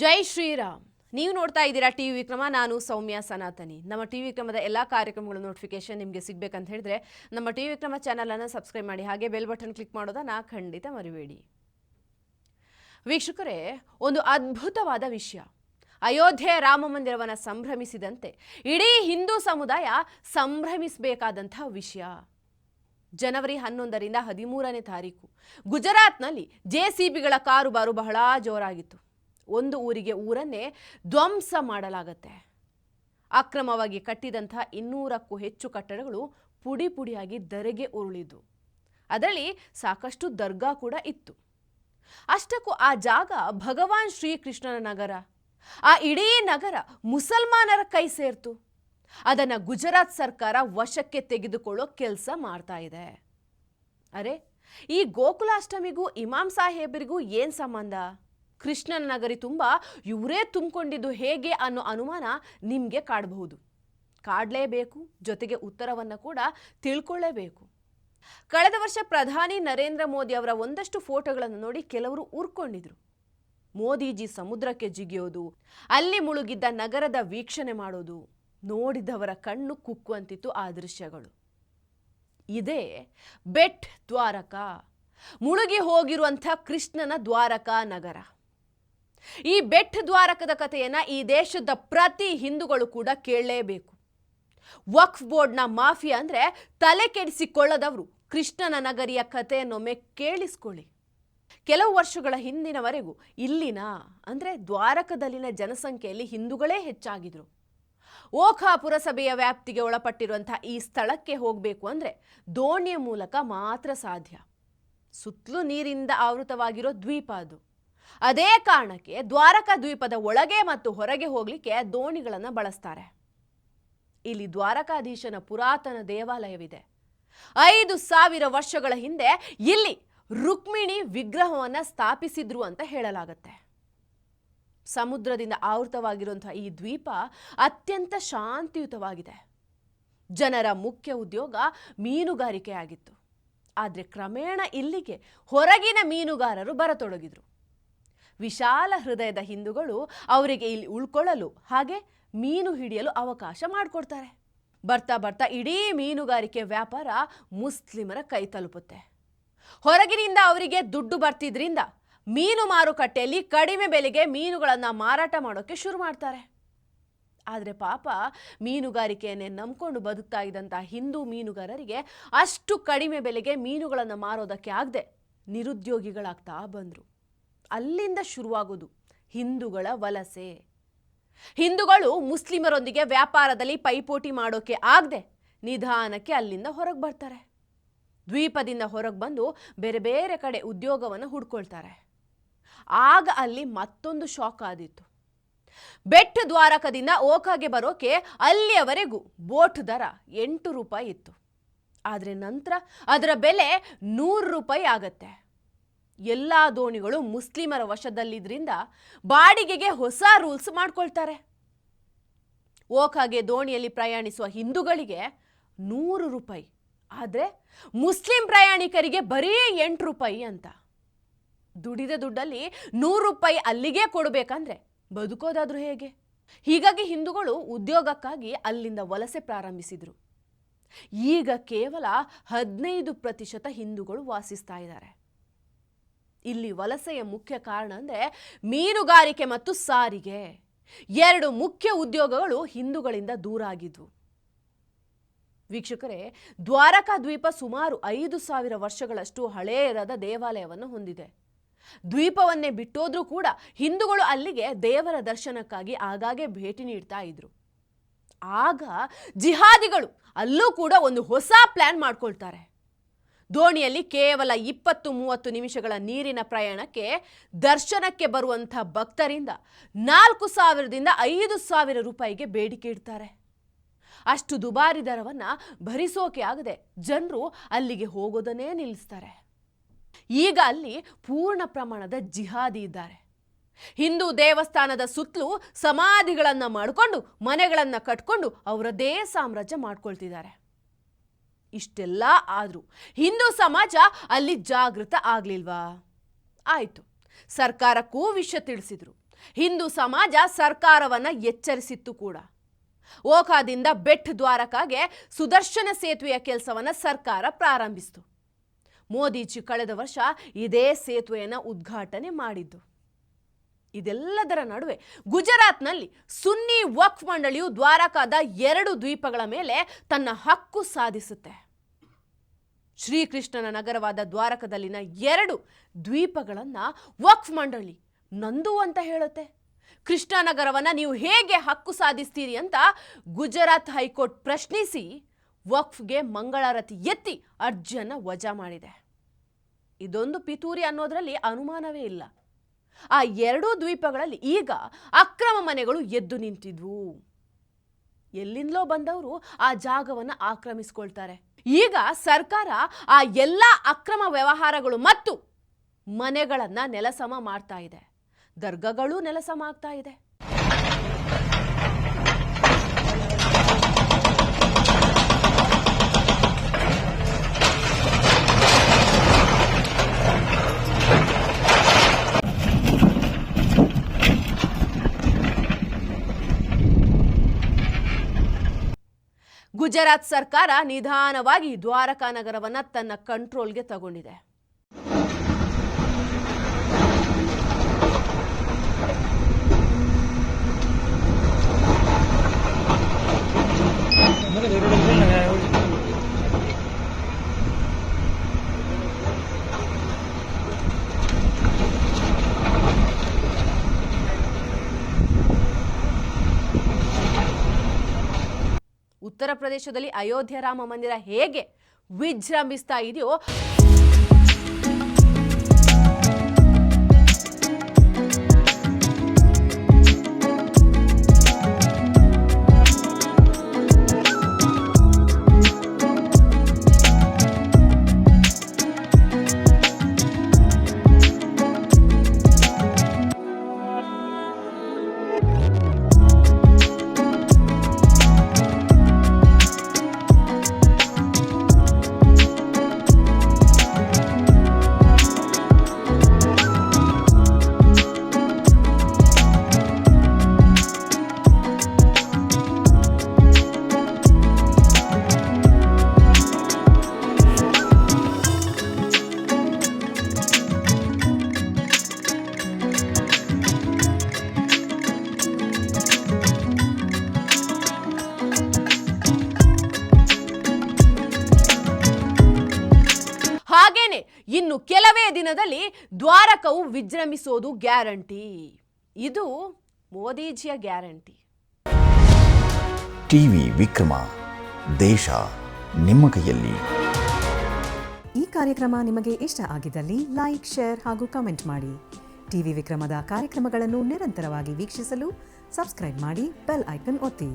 ಜೈ ಶ್ರೀರಾಮ್. ನೀವು ನೋಡ್ತಾ ಇದ್ದೀರಾ ಟಿವಿ ವಿಕ್ರಮ. ನಾನು ಸೌಮ್ಯ ಸನಾತನಿ. ನಮ್ಮ ಟಿವಿ ವಿಕ್ರಮದ ಎಲ್ಲ ಕಾರ್ಯಕ್ರಮಗಳ ನೋಟಿಫಿಕೇಶನ್ ನಿಮಗೆ ಸಿಗಬೇಕಂತ ಹೇಳಿದ್ರೆ ನಮ್ಮ ಟಿವಿ ವಿಕ್ರಮ ಚಾನಲನ್ನು ಸಬ್ಸ್ಕ್ರೈಬ್ ಮಾಡಿ, ಹಾಗೆ ಬೆಲ್ ಬಟನ್ ಕ್ಲಿಕ್ ಮಾಡೋದನ್ನ ಖಂಡಿತ ಮರಿಬೇಡಿ. ವೀಕ್ಷಕರೇ, ಒಂದು ಅದ್ಭುತವಾದ ವಿಷಯ. ಅಯೋಧ್ಯೆ ರಾಮ ಮಂದಿರವನ್ನು ಸಂಭ್ರಮಿಸಿದಂತೆ ಇಡೀ ಹಿಂದೂ ಸಮುದಾಯ ಸಂಭ್ರಮಿಸಬೇಕಾದಂಥ ವಿಷಯ. ಜನವರಿ 11ರಿಂದ 13ನೇ ತಾರೀಕು ಗುಜರಾತ್ನಲ್ಲಿ JCBಗಳ ಕಾರುಬಾರು ಬಹಳ ಜೋರಾಗಿತ್ತು. ಒಂದು ಊರನ್ನೇ ಧ್ವಂಸ ಮಾಡಲಾಗತ್ತೆ. ಅಕ್ರಮವಾಗಿ ಕಟ್ಟಿದಂಥ 200ಕ್ಕೂ ಹೆಚ್ಚು ಕಟ್ಟಡಗಳು ಪುಡಿ ಪುಡಿಯಾಗಿ ಧರೆಗೆ ಉರುಳಿದ್ದು. ಅದರಲ್ಲಿ ಸಾಕಷ್ಟು ದರ್ಗಾ ಕೂಡ ಇತ್ತು. ಅಷ್ಟಕ್ಕೂ ಆ ಜಾಗ ಭಗವಾನ್ ಶ್ರೀಕೃಷ್ಣನ ನಗರ. ಆ ಇಡೀ ನಗರ ಮುಸಲ್ಮಾನರ ಕೈ ಸೇರ್ತು. ಅದನ್ನು ಗುಜರಾತ್ ಸರ್ಕಾರ ವಶಕ್ಕೆ ತೆಗೆದುಕೊಳ್ಳೋ ಕೆಲಸ ಮಾಡ್ತಾ ಇದೆ. ಅರೆ, ಈ ಗೋಕುಲಾಷ್ಟಮಿಗೂ ಇಮಾಮ್ ಸಾಹೇಬರಿಗೂ ಏನು ಸಂಬಂಧ? ಕೃಷ್ಣನ ನಗರಿ ತುಂಬ ಇವರೇ ತುಂಬಿಕೊಂಡಿದ್ದು ಹೇಗೆ ಅನ್ನೋ ಅನುಮಾನ ನಿಮಗೆ ಕಾಡಬಹುದು. ಕಾಡಲೇಬೇಕು, ಜೊತೆಗೆ ಉತ್ತರವನ್ನು ಕೂಡ ತಿಳ್ಕೊಳ್ಳೇಬೇಕು. ಕಳೆದ ವರ್ಷ ಪ್ರಧಾನಿ ನರೇಂದ್ರ ಮೋದಿ ಅವರ ಒಂದಷ್ಟು ಫೋಟೋಗಳನ್ನು ನೋಡಿ ಕೆಲವರು ಊರ್ಕೊಂಡಿದ್ರು. ಮೋದಿಜಿ ಸಮುದ್ರಕ್ಕೆ ಜಿಗಿಯೋದು, ಅಲ್ಲಿ ಮುಳುಗಿದ್ದ ನಗರದ ವೀಕ್ಷಣೆ ಮಾಡೋದು ನೋಡಿದವರ ಕಣ್ಣು ಕುಕ್ಕುವಂತಿತ್ತು ಆ ದೃಶ್ಯಗಳು. ಇದೇ ಬೆಟ್ ದ್ವಾರಕಾ, ಮುಳುಗಿ ಹೋಗಿರುವಂಥ ಕೃಷ್ಣನ ದ್ವಾರಕಾ ನಗರ. ಈ ಬೆಟ್ ದ್ವಾರಕದ ಕಥೆಯನ್ನ ಈ ದೇಶದ ಪ್ರತಿ ಹಿಂದೂಗಳು ಕೂಡ ಕೇಳಲೇಬೇಕು. ವಕ್ಫ್ ಬೋರ್ಡ್ನ ಮಾಫಿಯಾ ಅಂದ್ರೆ ತಲೆ ಕೆಡಿಸಿಕೊಳ್ಳದವರು ಕೃಷ್ಣನ ನಗರಿಯ ಕಥೆಯನ್ನೊಮ್ಮೆ ಕೇಳಿಸ್ಕೊಳ್ಳಿ. ಕೆಲವು ವರ್ಷಗಳ ಹಿಂದಿನವರೆಗೂ ಇಲ್ಲಿನ ಅಂದ್ರೆ ದ್ವಾರಕದಲ್ಲಿನ ಜನಸಂಖ್ಯೆಯಲ್ಲಿ ಹಿಂದೂಗಳೇ ಹೆಚ್ಚಾಗಿದ್ರು. ಓಖಾ ಪುರಸಭೆಯ ವ್ಯಾಪ್ತಿಗೆ ಒಳಪಟ್ಟಿರುವಂತಹ ಈ ಸ್ಥಳಕ್ಕೆ ಹೋಗಬೇಕು ಅಂದ್ರೆ ದೋಣಿಯ ಮೂಲಕ ಮಾತ್ರ ಸಾಧ್ಯ. ಸುತ್ತಲೂ ನೀರಿಂದ ಆವೃತವಾಗಿರೋ ದ್ವೀಪ ಅದು. ಅದೇ ಕಾರಣಕ್ಕೆ ದ್ವಾರಕಾ ದ್ವೀಪದ ಒಳಗೆ ಮತ್ತು ಹೊರಗೆ ಹೋಗ್ಲಿಕ್ಕೆ ದೋಣಿಗಳನ್ನು ಬಳಸ್ತಾರೆ. ಇಲ್ಲಿ ದ್ವಾರಕಾಧೀಶನ ಪುರಾತನ ದೇವಾಲಯವಿದೆ. 5000 ವರ್ಷಗಳ ಹಿಂದೆ ಇಲ್ಲಿ ರುಕ್ಮಿಣಿ ವಿಗ್ರಹವನ್ನು ಸ್ಥಾಪಿಸಿದ್ರು ಅಂತ ಹೇಳಲಾಗತ್ತೆ. ಸಮುದ್ರದಿಂದ ಆವೃತವಾಗಿರುವಂತಹ ಈ ದ್ವೀಪ ಅತ್ಯಂತ ಶಾಂತಿಯುತವಾಗಿದೆ. ಜನರ ಮುಖ್ಯ ಉದ್ಯೋಗ ಮೀನುಗಾರಿಕೆ ಆಗಿತ್ತು. ಆದರೆ ಕ್ರಮೇಣ ಇಲ್ಲಿಗೆ ಹೊರಗಿನ ಮೀನುಗಾರರು ಬರತೊಡಗಿದ್ರು. ವಿಶಾಲ ಹೃದಯದ ಹಿಂದೂಗಳು ಅವರಿಗೆ ಇಲ್ಲಿ ಉಳ್ಕೊಳ್ಳಲು ಹಾಗೆ ಮೀನು ಹಿಡಿಯಲು ಅವಕಾಶ ಮಾಡಿಕೊಡ್ತಾರೆ. ಬರ್ತಾ ಬರ್ತಾ ಇಡೀ ಮೀನುಗಾರಿಕೆ ವ್ಯಾಪಾರ ಮುಸ್ಲಿಮರ ಕೈ ತಲುಪುತ್ತೆ. ಹೊರಗಿನಿಂದ ಅವರಿಗೆ ದುಡ್ಡು ಬರ್ತಿದ್ರಿಂದ ಮೀನು ಮಾರುಕಟ್ಟೆಯಲ್ಲಿ ಕಡಿಮೆ ಬೆಲೆಗೆ ಮೀನುಗಳನ್ನು ಮಾರಾಟ ಮಾಡೋಕ್ಕೆ ಶುರು ಮಾಡ್ತಾರೆ. ಆದರೆ ಪಾಪ ಮೀನುಗಾರಿಕೆಯನ್ನೇ ನಂಬಿಕೊಂಡು ಬದುಕ್ತಾ ಇದ್ದಂಥ ಹಿಂದೂ ಮೀನುಗಾರರಿಗೆ ಅಷ್ಟು ಕಡಿಮೆ ಬೆಲೆಗೆ ಮೀನುಗಳನ್ನು ಮಾರೋದಕ್ಕೆ ಆಗದೆ ನಿರುದ್ಯೋಗಿಗಳಾಗ್ತಾ ಬಂದರು. ಅಲ್ಲಿಂದ ಶುರುವಾಗೋದು ಹಿಂದೂಗಳ ವಲಸೆ. ಹಿಂದೂಗಳು ಮುಸ್ಲಿಮರೊಂದಿಗೆ ವ್ಯಾಪಾರದಲ್ಲಿ ಪೈಪೋಟಿ ಮಾಡೋಕೆ ಆಗದೆ ನಿಧಾನಕ್ಕೆ ಅಲ್ಲಿಂದ ಹೊರಗೆ ಬರ್ತಾರೆ. ದ್ವೀಪದಿಂದ ಹೊರಗೆ ಬಂದು ಬೇರೆ ಬೇರೆ ಕಡೆ ಉದ್ಯೋಗವನ್ನು ಹುಡ್ಕೊಳ್ತಾರೆ. ಆಗ ಅಲ್ಲಿ ಮತ್ತೊಂದು ಶಾಕ್ ಆದಿತ್ತು. ಬೆಟ್ ದ್ವಾರಕದಿಂದ ಓಖಾಗೆ ಬರೋಕೆ ಅಲ್ಲಿಯವರೆಗೂ ಬೋಟ್ ದರ 8 ರೂಪಾಯಿ ಇತ್ತು. ಆದರೆ ನಂತರ ಅದರ ಬೆಲೆ 100 ರೂಪಾಯಿ ಆಗತ್ತೆ. ಎಲ್ಲ ದೋಣಿಗಳು ಮುಸ್ಲಿಮರ ವಶದಲ್ಲಿದ್ರಿಂದ ಬಾಡಿಗೆಗೆ ಹೊಸ ರೂಲ್ಸ್ ಮಾಡ್ಕೊಳ್ತಾರೆ. ಓಖಾಗೆ ದೋಣಿಯಲ್ಲಿ ಪ್ರಯಾಣಿಸುವ ಹಿಂದೂಗಳಿಗೆ 100 ರೂಪಾಯಿ, ಆದರೆ ಮುಸ್ಲಿಂ ಪ್ರಯಾಣಿಕರಿಗೆ ಬರೀ 8 ರೂಪಾಯಿ ಅಂತ. ದುಡಿದ ದುಡ್ಡಲ್ಲಿ 100 ರೂಪಾಯಿ ಅಲ್ಲಿಗೆ ಕೊಡಬೇಕಂದ್ರೆ ಬದುಕೋದಾದ್ರೂ ಹೇಗೆ? ಹೀಗಾಗಿ ಹಿಂದೂಗಳು ಉದ್ಯೋಗಕ್ಕಾಗಿ ಅಲ್ಲಿಂದ ವಲಸೆ ಪ್ರಾರಂಭಿಸಿದ್ರು. ಈಗ ಕೇವಲ 15% ಹಿಂದೂಗಳು ವಾಸಿಸ್ತಾ ಇದ್ದಾರೆ. ಇಲ್ಲಿ ವಲಸೆಯ ಮುಖ್ಯ ಕಾರಣ ಅಂದರೆ ಮೀನುಗಾರಿಕೆ ಮತ್ತು ಸಾರಿಗೆ. 2 ಮುಖ್ಯ ಉದ್ಯೋಗಗಳು ಹಿಂದೂಗಳಿಂದ ದೂರ ಆಗಿದ್ವು. ವೀಕ್ಷಕರೇ, ದ್ವಾರಕಾ ದ್ವೀಪ ಸುಮಾರು 5000 ವರ್ಷಗಳಷ್ಟು ಹಳೆಯದಾದ ದೇವಾಲಯವನ್ನು ಹೊಂದಿದೆ. ದ್ವೀಪವನ್ನೇ ಬಿಟ್ಟೋದ್ರೂ ಕೂಡ ಹಿಂದೂಗಳು ಅಲ್ಲಿಗೆ ದೇವರ ದರ್ಶನಕ್ಕಾಗಿ ಆಗಾಗ್ಗೆ ಭೇಟಿ ನೀಡ್ತಾ ಇದ್ರು. ಆಗ ಜಿಹಾದಿಗಳು ಅಲ್ಲೂ ಕೂಡ ಒಂದು ಹೊಸ ಪ್ಲಾನ್ ಮಾಡ್ಕೊಳ್ತಾರೆ. ದೋಣಿಯಲ್ಲಿ ಕೇವಲ 20-30 ನಿಮಿಷಗಳ ನೀರಿನ ಪ್ರಯಾಣಕ್ಕೆ ದರ್ಶನಕ್ಕೆ ಬರುವಂಥ ಭಕ್ತರಿಂದ 4000ದಿಂದ 5000 ರೂಪಾಯಿಗೆ ಬೇಡಿಕೆ ಇಡ್ತಾರೆ. ಅಷ್ಟು ದುಬಾರಿ ದರವನ್ನು ಭರಿಸೋಕೆ ಆಗದೆ ಜನರು ಅಲ್ಲಿಗೆ ಹೋಗೋದನ್ನೇ ನಿಲ್ಲಿಸ್ತಾರೆ. ಈಗ ಅಲ್ಲಿ ಪೂರ್ಣ ಪ್ರಮಾಣದ ಜಿಹಾದಿ ಇದ್ದಾರೆ. ಹಿಂದೂ ದೇವಸ್ಥಾನದ ಸುತ್ತಲೂ ಸಮಾಧಿಗಳನ್ನು ಮಾಡಿಕೊಂಡು ಮನೆಗಳನ್ನು ಕಟ್ಕೊಂಡು ಅವರದೇ ಸಾಮ್ರಾಜ್ಯ ಮಾಡ್ಕೊಳ್ತಿದ್ದಾರೆ. ಇಷ್ಟೆಲ್ಲ ಆದರೂ ಹಿಂದೂ ಸಮಾಜ ಅಲ್ಲಿ ಜಾಗೃತ ಆಗ್ಲಿಲ್ವಾ? ಆಯಿತು, ಸರ್ಕಾರಕ್ಕೂ ವಿಷಯ ತಿಳಿಸಿದ್ರು. ಹಿಂದೂ ಸಮಾಜ ಸರ್ಕಾರವನ್ನ ಎಚ್ಚರಿಸಿತ್ತು ಕೂಡ. ಓಖಾದಿಂದ ಬೆಟ್ ದ್ವಾರಕಾಗೆ ಸುದರ್ಶನ ಸೇತುವೆಯ ಕೆಲಸವನ್ನ ಸರ್ಕಾರ ಪ್ರಾರಂಭಿಸಿತು. ಮೋದಿಜಿ ಕಳೆದ ವರ್ಷ ಇದೇ ಸೇತುವೆಯನ್ನು ಉದ್ಘಾಟನೆ ಮಾಡಿದ್ದು. ಇದೆಲ್ಲದರ ನಡುವೆ ಗುಜರಾತ್ನಲ್ಲಿ ಸುನ್ನಿ ವಕ್ಫ್ ಮಂಡಳಿಯು ದ್ವಾರಕಾದ 2 ದ್ವೀಪಗಳ ಮೇಲೆ ತನ್ನ ಹಕ್ಕು ಸಾಧಿಸುತ್ತೆ. ಶ್ರೀಕೃಷ್ಣನ ನಗರವಾದ ದ್ವಾರಕದಲ್ಲಿನ 2 ದ್ವೀಪಗಳನ್ನು ವಕ್ಫ್ ಮಂಡಳಿ ನಂದು ಅಂತ ಹೇಳುತ್ತೆ. ಕೃಷ್ಣನಗರವನ್ನು ನೀವು ಹೇಗೆ ಹಕ್ಕು ಸಾಧಿಸ್ತೀರಿ ಅಂತ ಗುಜರಾತ್ ಹೈಕೋರ್ಟ್ ಪ್ರಶ್ನಿಸಿ ವಕ್ಫ್ಗೆ ಮಂಗಳಾರತಿ ಎತ್ತಿ ಅರ್ಜಿಯನ್ನು ವಜಾ ಮಾಡಿದೆ. ಇದೊಂದು ಪಿತೂರಿ ಅನ್ನೋದರಲ್ಲಿ ಅನುಮಾನವೇ ಇಲ್ಲ. ಆ 2 ದ್ವೀಪಗಳಲ್ಲಿ ಈಗ ಅಕ್ರಮ ಮನೆಗಳು ಎದ್ದು ನಿಂತಿದ್ವು. ಎಲ್ಲಿಂದಲೋ ಬಂದವರು ಆ ಜಾಗವನ್ನು ಆಕ್ರಮಿಸಿಕೊಳ್ತಾರೆ. ಈಗ ಸರ್ಕಾರ ಆ ಎಲ್ಲ ಅಕ್ರಮ ವ್ಯವಹಾರಗಳು ಮತ್ತು ಮನೆಗಳನ್ನು ನೆಲಸಮ ಮಾಡ್ತಾ ಇದೆ. ದರ್ಗಾಗಳು ನೆಲಸಮ ಆಗ್ತಾ ಇದೆ. ಗುಜರಾತ್ ಸರ್ಕಾರ ನಿಧಾನವಾಗಿ ದ್ವಾರಕಾ ನಗರವನ್ನು ತನ್ನ ಕಂಟ್ರೋಲ್ಗೆ ತಗೊಂಡಿದೆ. ಉತ್ತರ ಪ್ರದೇಶದಲ್ಲಿ ಅಯೋಧ್ಯೆ ರಾಮ ಮಂದಿರ ಹೇಗೆ ವಿಜೃಂಭಿಸ್ತಾ ಇದೆಯೋ ಹಾಗೇನೆ ಇನ್ನು ಕೆಲವೇ ದಿನದಲ್ಲಿ ದ್ವಾರಕವು ವಿಜೃಂಭಿಸೋದು ಗ್ಯಾರಂಟಿ. ಇದು ಮೋದಿಜಿಯ ಗ್ಯಾರಂಟಿ. ಟಿವಿ ವಿಕ್ರಮ, ದೇಶ ನಿಮ್ಮ ಕೈಯಲ್ಲಿ. ಈ ಕಾರ್ಯಕ್ರಮ ನಿಮಗೆ ಇಷ್ಟ ಆಗಿದ್ದಲ್ಲಿ ಲೈಕ್, ಶೇರ್ ಹಾಗೂ ಕಮೆಂಟ್ ಮಾಡಿ. ಟಿವಿ ವಿಕ್ರಮದ ಕಾರ್ಯಕ್ರಮಗಳನ್ನು ನಿರಂತರವಾಗಿ ವೀಕ್ಷಿಸಲು ಸಬ್ಸ್ಕ್ರೈಬ್ ಮಾಡಿ, ಬೆಲ್ ಐಕನ್ ಒತ್ತಿ.